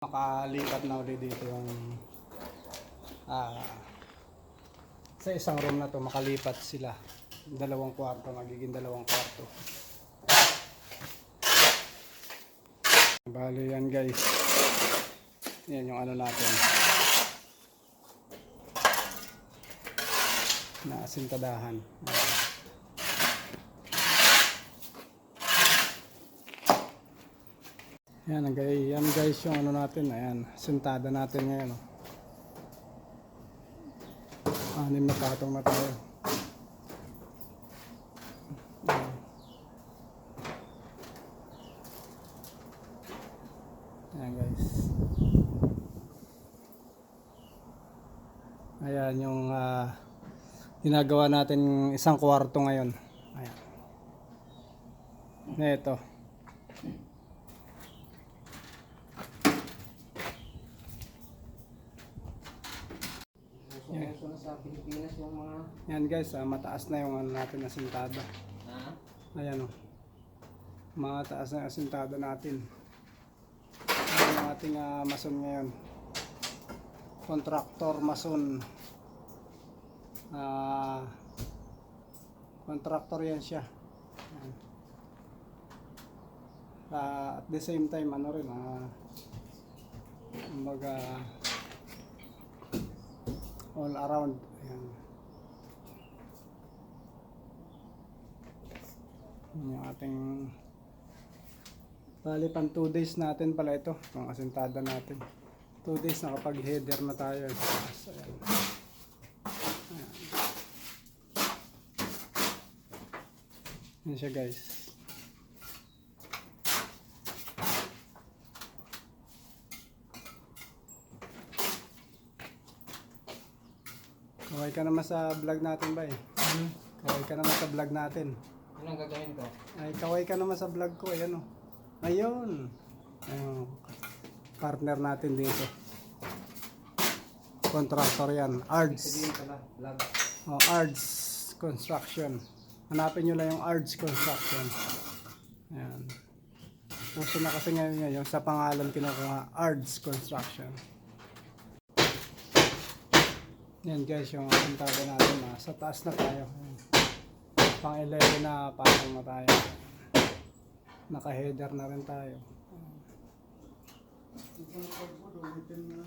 Makalipat na ulit dito yung sa isang room na to, makalipat sila. Dalawang kwarto, magiging dalawang kwarto. Bali yan guys. Yan yung ano natin. Na asintadahan. Yan guys yung ano natin. Ayan, sintada natin ngayon. 6 na patong na tayo. Ayan guys. Ayan yung ginagawa natin isang kwarto ngayon. Ayan. Ito. Yan. Sa Pilipinas yung mga... Yan guys, mataas na yung ano natin asintada. Ayan o. Mataas na yung asintada natin. Ayan yung ating mason ngayon. Contractor mason. Contractor yan siya. Ayan. At the same time, ano rin, kumbaga, all around. Ayan. Yung ating bali pang 2 days natin pala ito, ang asintada natin. 2 days nakapag header na tayo. Ayan. Ayan. Yan siya guys. Kaway ka naman sa vlog natin ba eh? Kaway ka naman sa vlog natin. Anong gagawin ko? Ay, kaway ka naman sa vlog ko. Ayan o. Ayun. Ayun. Partner natin dito. Contractor yan. ARDS. Sabihin pala, vlog. ARDS Construction. Hanapin nyo lang yung ARDS Construction. Ayan. Puso na kasi ngayon yung sa pangalan kinukuha. ARDS Construction. Yan guys, yung asintada natin. Sa taas na tayo. Pang 11 na patong na tayo. Naka-header na rin tayo. Ito na pag-ulitin na.